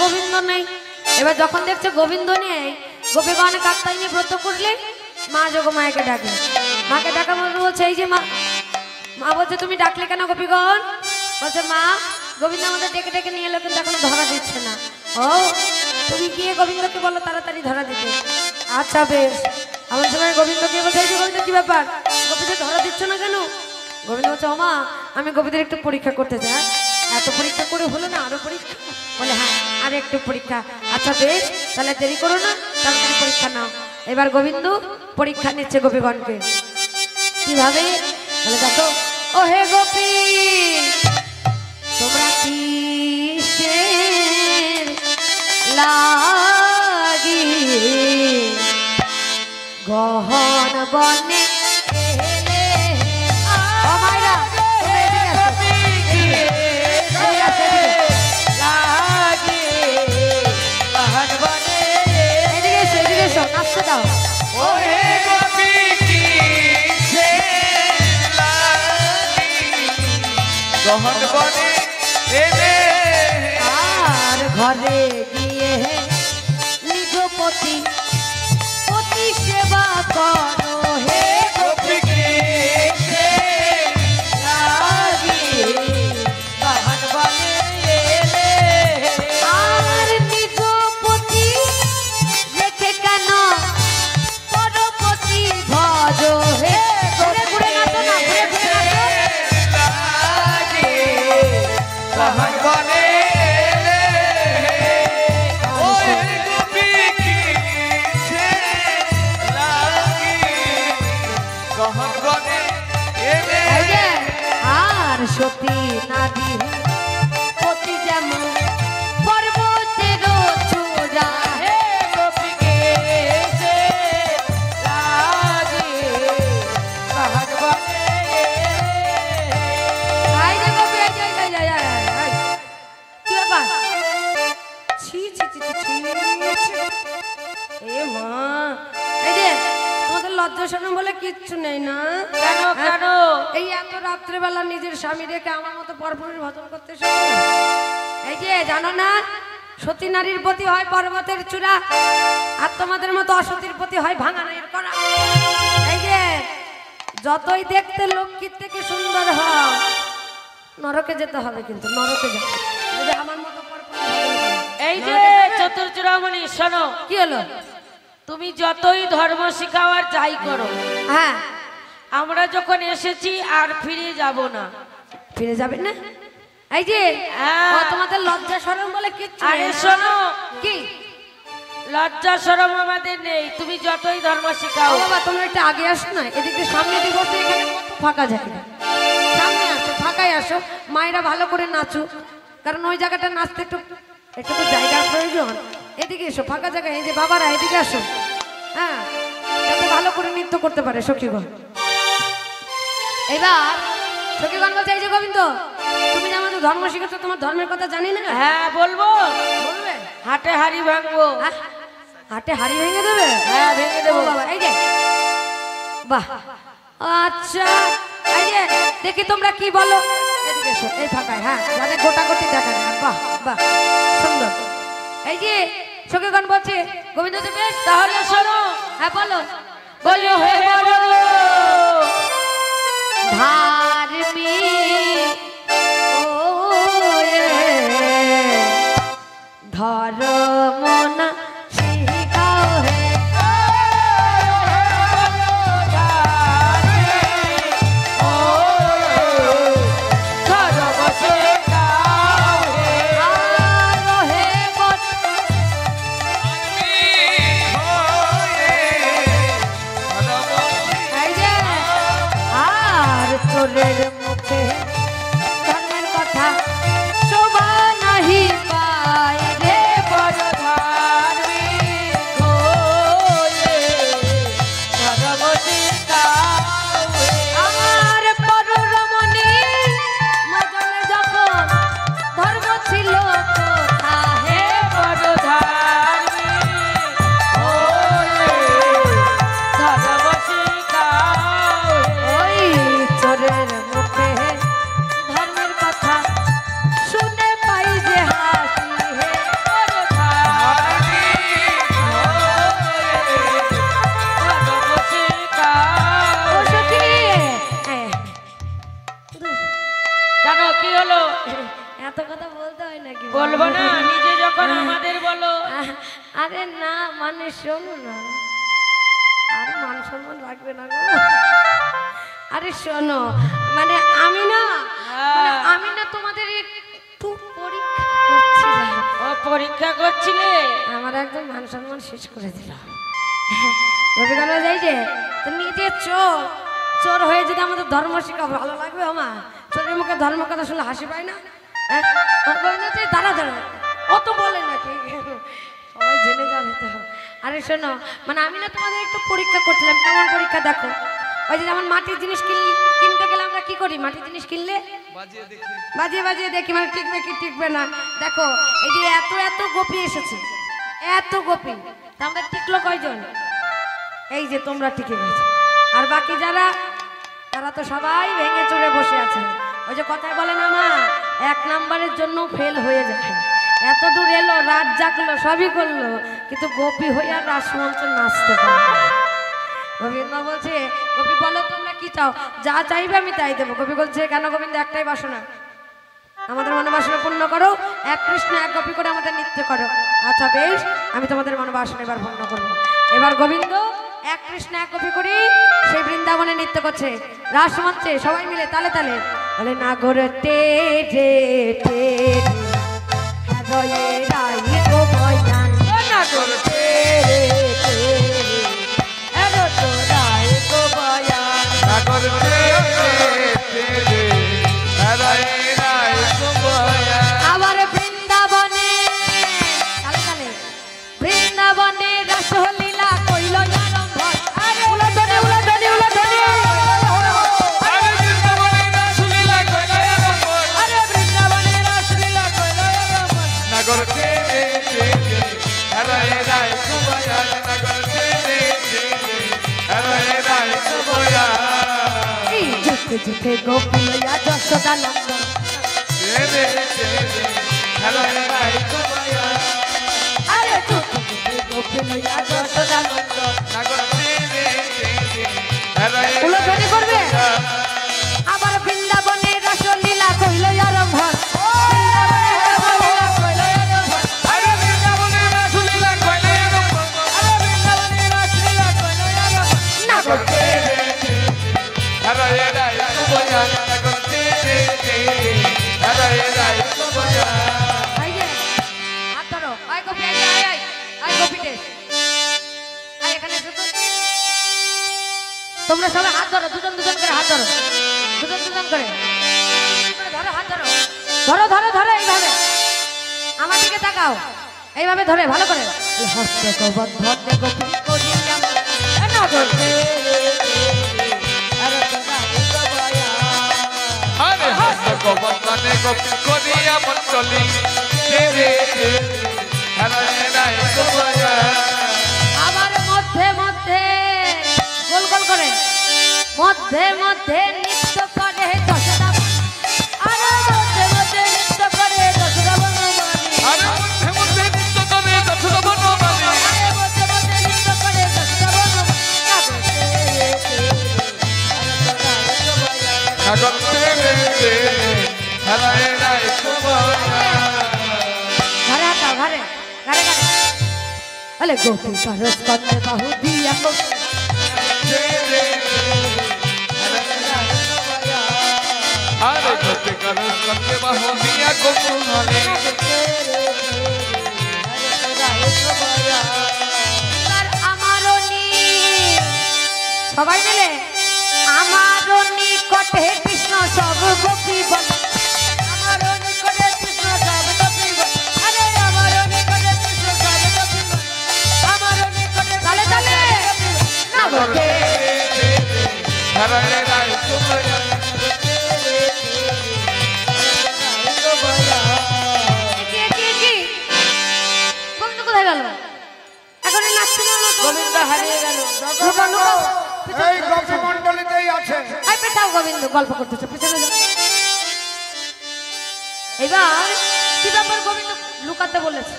গোবিন্দ নেই। এবার যখন দেখছে গোবিন্দ নেই, গোপীগণ কাকতাই নিয়ে ব্রত করলে মা যোগমায়াকে ডাকলে। মাকে ডাকা বলছে এই যে মা। মা বলছে তুমি ডাকলে কেন গোপীগণ? বলছে মা গোবিন্দ আমাদের ডেকে ডেকে নিয়ে এলো কিন্তু এখন ধরা দিচ্ছে না। ও তুমি গিয়ে গোবিন্দকে বলো তাড়াতাড়ি ধরা দিতে। আচ্ছা বেশ। এমন সময় গোবিন্দকে বলছে এই যে গোবিন্দ কি ব্যাপার, গোপীদের ধরা দিচ্ছ না কেন? গোবিন্দ বলছে ও মা আমি গোপীদের একটু পরীক্ষা করতে চাই। এত পরীক্ষা করে হলো না, আরো পরীক্ষা? বলে হ্যাঁ আর একটু পরীক্ষা। আচ্ছা বেশ তাহলে দেরি করো না, তাড়াতাড়ি পরীক্ষা নাও। এবার গোবিন্দ পরীক্ষা নিচ্ছে গোপীগণকে। কিভাবে? বলে দেখো ও হে গোপী তোমরা কিসের লাগি গহন বনে আর ঘরে গিয়ে নিজ পতি পতি সেবা করো হে গোপী আর নিজ পতি রেখে কেন পরপতি ভজ হে। ঘুরে ঘুরে নাচো না, ঘুরে ঘুরে আর সতী নারী পতি যেমন পর্বতের চূড়া হে গোপীকে কি ব্যাপার? ছি ছি ছি ছি এ মা এই যে তোমাদের লজ্জা শরম বলে কিচ্ছু নেই না? কেন কেন এই এত রাত্রেবেলা নিজের স্বামী রেখে আমার মতো পরপুরুষ ভজন করতে শুরু? এই যে জানো না সতী নারীর প্রতি হয় পর্বতের চূড়া, আর তোমাদের মতো অসতীর প্রতি হয় ভাঙা নাইয়ের করা। এই যে যতই দেখতে লক্ষ্মীর থেকে সুন্দর হয় নরকে যেতে হবে, কিন্তু নরকে যেতে যদি আমার মতো এই যে চতুর্চূড়ামণি শোনো। কি হলো? তুমি যতই ধর্ম শিখাও আর যাই করো, হ্যাঁ আমরা যখন এসেছি আর ফিরে যাব না। ফিরে যাবে না? এই যে তোমাদের লজ্জা শরম বলে কিচ্ছু নেই। আরে শোনো, কি লজ্জা শরম আমাদের নেই, তুমি যতই ধর্ম শিখাও। বাবা তোমরা একটু আগে আসো না, এদিকে সামনে দিকে বসে, এখানে ফাঁকা জায়গা। সামনে আসো, ফাঁকায় আসো, মায়েরা ভালো করে নাচুক, কারণ ওই জায়গাটা নাচতে একটু একটু তো জায়গার প্রয়োজন। এদিকে এসো ফাঁকা জায়গায়। এই যে বাবারা এদিকে আসো, হ্যাঁ যাতে ভালো করে নৃত্য করতে পারে সখীগণ। এবার সখীগণ বলছে এই যে গোবিন্দ তুমি যে আমাদের ধর্ম শিখেছো, তোমার ধর্মের কথা জানি না। হ্যাঁ বলবো। বলবে? হাটে হাড়ি ভাঙবো। হাটে হাড়ি ভেঙে দেবে? হ্যাঁ ভেঙে দেবো বাবা। এই যে বাহ আচ্ছা এই যে দেখি তোমরা কি বলো। এদিকে এসো, এই ফাঁকায়, হ্যাঁ যাতে গোটাগোটি দেখা যায়। বাহ বাহ সুন্দর। এই যে সখীগণ বলছে গোবিন্দ তো বেশ, তাহলে শোনো। হ্যাঁ বলো। বলো হে বলো ধার্মিক ধর্ম না শিখাও হে তোরের মুখে ধর্মের কথা শোভা নাহি পায় রে বড় বলবো না, নিজে যখন আমাদের বলো। আরে না মানে শোনো না, আর মান সম্মান রাখবে না গো। আরে শোনো, মানে আমি না তোমাদের একটু পরীক্ষা করছিলাম। ও পরীক্ষা করছিলে? আমার একদম মান সম্মান শেষ করে দিল। গোপীগঞ্জ যাই যে তো নিজে চোর চোর হয়ে যদি আমাদের ধর্ম শিক্ষা ভালো লাগবে আমার চোরের মুখে ধর্ম কথা শুনলে হাসি পায় না? দাঁড়া দাঁড়া অত বলে নাকি, সবাই জেনে যাবে তো। আরে শোনো, মানে আমি না তোমাদের একটু পরীক্ষা করছিলাম। কেমন পরীক্ষা দেখো, ওই যে যেমন মাটির জিনিস কিনতে গেলে আমরা কি করি, মাটির জিনিস কিনলে বাজিয়ে বাজিয়ে দেখি মানে টিকবে কি টিকবে না। দেখো এই যে এত এত গোপী এসেছে, এত গোপী, তা আমাদের টিকলো কয়জন? এই যে তোমরা টিকে গেছো, আর বাকি যারা তারা তো সবাই ভেঙে চড়ে বসে আছে। ওই যে কথায় বলে না মা, 1 নাম্বারের জন্য ফেল হয়ে যায়। এত দূর এলো, রাত জাগলো, সবই করলো, কিন্তু গোপী হয়ে আর রাসমঞ্চ নাচতে পারলো না। গোবিন্দ বলছে, গোপী বলো তোমরা কি চাও? যা চাইবে আমি তাই দেবো। গোপী বলছে, কেন গোবিন্দ? একটাই বাসনা, আমাদের মনোবাসনা পূর্ণ করো, 1 কৃষ্ণ 1 গোপী করে আমাদের নৃত্য করো। আচ্ছা বেশ, আমি তোমাদের মনোবাসনা এবার পূর্ণ করবো। এবার গোবিন্দ 1 কৃষ্ণ 1 গোপী করি সেই বৃন্দাবনে নৃত্য করছে, রাসমঞ্চে সবাই মিলে তালে তালে বলে না গোরে টে টে টে হৃদয়ে রাই গো ময়দান না গোরে টে টে এরো তো রাই গো ময়দান না গোরে টে টে হৃদয়ে রাই গো ময়দান। আবার বৃন্দাবনে তালে তালে বৃন্দাবনে রাসলীলা কইল আরম্ভ। আরে উলা ধরে উলা ধরে উলা ধরে আরে বৃন্দাবনে রাসলীলা কইল আরম্ভ। আরে বৃন্দাবনে রাসলীলা কইল আরম্ভ। নগর তে তে হরে রাই কুবয়া নগর তে তে হরে রাই কুবয়া। এই জুতে জুতে গোপিয়া যশোদা নন্দন তে তে হরে রাই কুবয়া। আরে জুতে জুতে গোপিয়া যশোদা নন্দন নগর তে তে হরে উলা ধরে করবে। আবার বৃন্দাবনে রাসলীলা কইল আরম্ভ। তোমরা সবাই হাত ধরো, দুজন দুজন করে হাত ধরো, দুজন দুজন করে ধরো, হাত ধরো, ধরো ধরো ধরো, এইভাবে আমার দিকে তাকাও, এইভাবে ধরে ভালো করে হস্ত কবক ধরতে গোপী করিয়া না করতে আরে হস্ত কবক ধরতে গোপী করিয়া মন্ডলী রে হরে রাই কুবয়া। আবার মধ্যে মধ্যে গোল গোল করে মধ্যে মধ্যে নৃত্য করে যশোদা। আরে মধ্যে মধ্যে নৃত্য করে যশোদা বনমালী। আরে মধ্যে মধ্যে নৃত্য করে যশোদা বনমালী। আরে মধ্যে মধ্যে নৃত্য করে যশোদা বনমালী। নগর তে তে হরে রাই কুবয়া। ঘরে হাঁটাও, ঘরে ঘরে ঘরে আরে গোপী সরস করতে বাহু দিয়া আরে গোপী করস করতে বাহু দিয়া গোকুলে আমারও সবাই মিলে আমারও নিকটে কৃষ্ণ সব গোপী বল। আমারও নিকটে কৃষ্ণ সব গোপী বল। আরে আমারও নিকটে কৃষ্ণ সব গোপী বল। আমারও নিকটে তালে তালে না বলতে হরে রাই কুবয়া। গোবিন্দ কোথায় গেল? এখন নাচছিল না তো? গোবিন্দ হারিয়ে গেল। লুকাও, লুকাও। এই গোপী মণ্ডলীতেই আছে। এই পেছাও, গোবিন্দ গল্প করতেছে, পেছনে যাও। এবার কি ব্যাপার, গোবিন্দ লুকাতে বলেছে।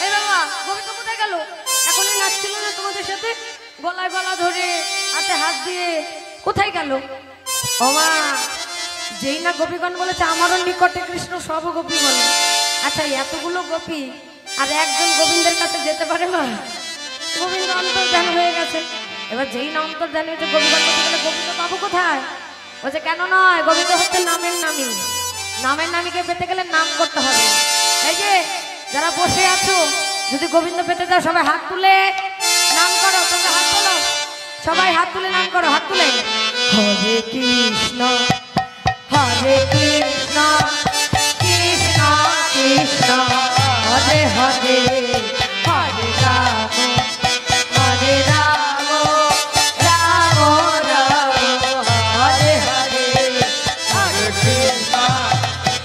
এই বাবা, গোবিন্দ কোথায় গেল? এখনই নাচছিল না তোমাদের সাথে, গলায় গলা ধরে হাতে হাত দিয়ে, কোথায় গেল? ও মা, যেই না গোপীগণ বলেছে আমারও নিকটে কৃষ্ণ সব গোপী বলে, আচ্ছা এতগুলো গোপী আর একজন গোবিন্দের কাছে যেতে পারে না? গোবিন্দ অন্তর্ধান হয়ে গেছে। এবার যেই না অন্তর্ধান হয়েছে গোবিন্দ করতে গেলে গোবিন্দ পাবো কোথায়? বলছে কেন নয়, গোবিন্দ হচ্ছে নামের নামী। নামের নামীকে পেতে গেলে নাম করতে হবে। এই যে যারা বসে আছো, যদি গোবিন্দ পেতে দাও সবাই হাত তুলে নাম করো। তোমরা হাত তোলো, সবাই হাত তুলে নাম করো, হাত তুলে। হরে কৃষ্ণ হরে কৃষ্ণ কৃষ্ণ কৃষ্ণ হরে হরে হরে রাম হরে রাম রাম রাম হরে হরে হরে কৃষ্ণ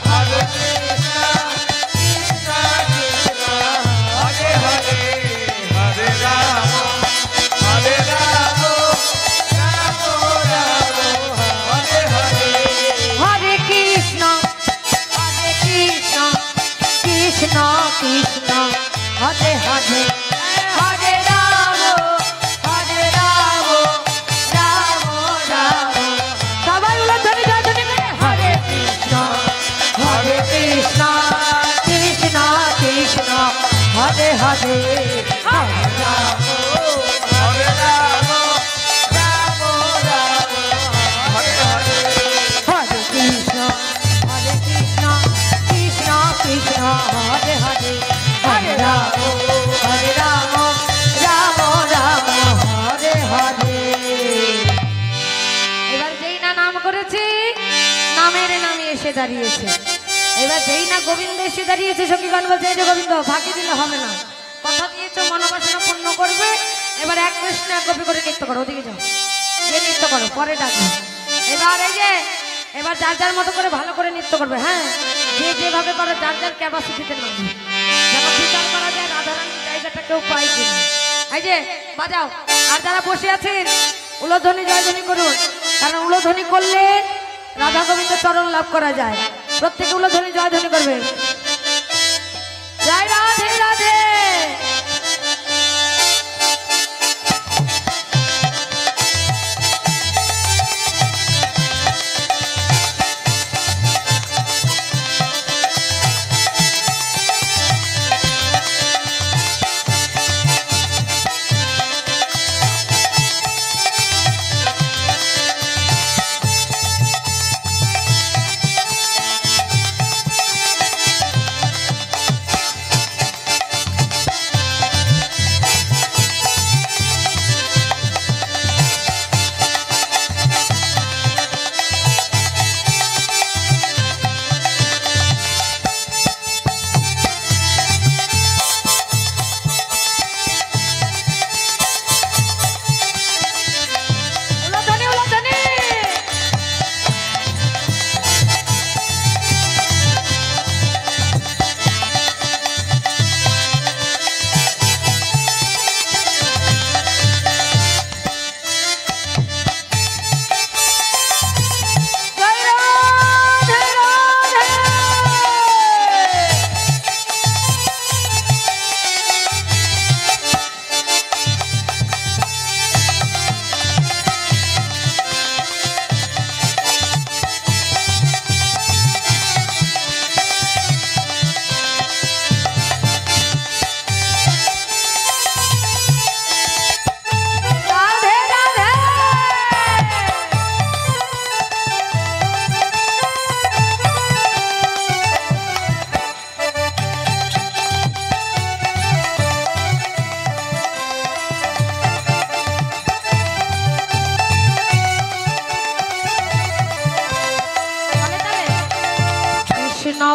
হরে কৃষ্ণ কৃষ্ণ কৃষ্ণ হরে হরে হরে রাম হরে রাম রাম রাম হরে হরে হরে কৃষ্ণ কৃষ্ণ কৃষ্ণ হরে হরে হরে রাম রাম রাম সবাই উলধ্বনি জয়ধ্বনি করে হরে কৃষ্ণ কৃষ্ণ কৃষ্ণ হরে হরে হরে রাম হরে রাম রাম রাম হরে হরে হরে কৃষ্ণ কৃষ্ণ কৃষ্ণ হরে হরে হরে রাম রাম রাম হরে হরে। এবার যেই না নাম করেছি নামের নামে এসে দাঁড়িয়েছে। এবার যেই না গোবিন্দ এসে দাঁড়িয়েছে সখীগণ বলছে এই যে গোবিন্দ ফাঁকি দিলে হবে না, কথা দিয়েছ মনোবাসনা পূর্ণ করবে। এবার এক কৃষ্ণ এক গোপী করে নৃত্য করো, ওদিকে যাও গিয়ে নৃত্য করো, পরে ডাকবে। এবার এই যে এবার যার যার মতো করে ভালো করে নৃত্য করবে। হ্যাঁ, যে যেভাবে করে যার যার ক্যাপাসিটিতে নামবে, যেন বিচার করা যায় রাধারানীর জায়গাটা কেউ পায় কিনা। এই যে বাজাও, আর যারা বসে আছেন উলধ্বনি জয়ধ্বনি করুন, কারণ উলধ্বনি করলে রাধা গোবিন্দ চরণ লাভ করা যায়। প্রত্যেকে উলধ্বনি জয়ধ্বনি করবে। জয় রাধে রাধে।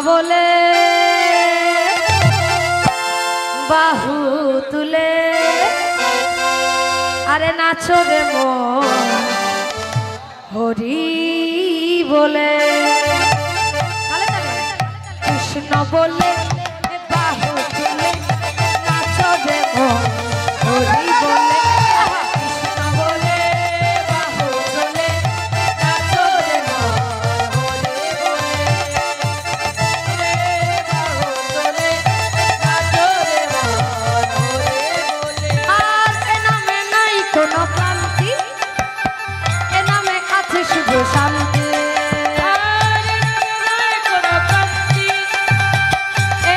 বলে বাহু তুলে আরে নাচো রে মন হরি বলে কৃষ্ণ বলে বাহু তুলে নাচো রে মন হরি বলে কৃষ্ণ বলে বাহু তুলে নাচো রে মন হরি বলে বাহু তুলে নাচো রে মন হরি বলে। আর এ নামে নাই কোনো ক্লান্তি, এ নামে আছে শুধু শান্তি। এ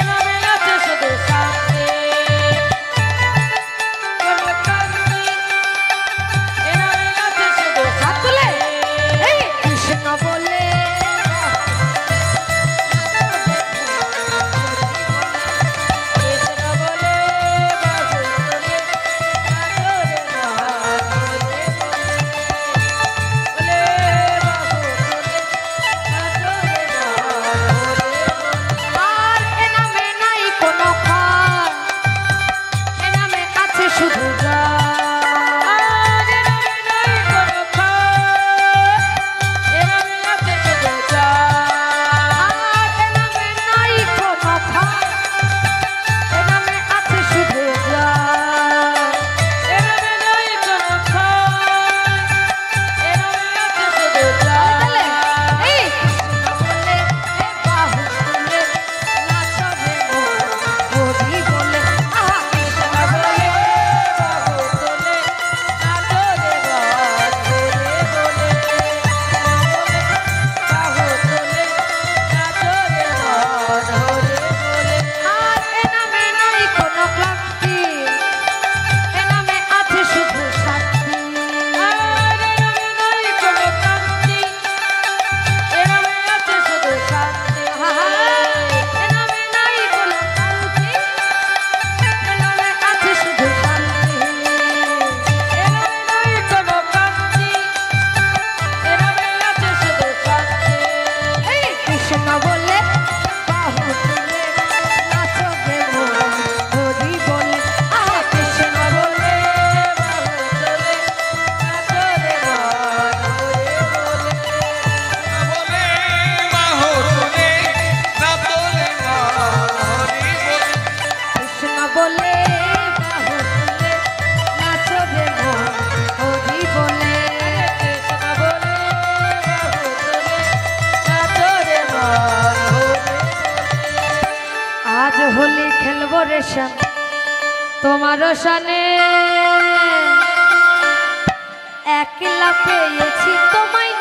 হোলি খেলবো রে শ্যাম তোমারও সানে একলা পেয়েছি তোমায়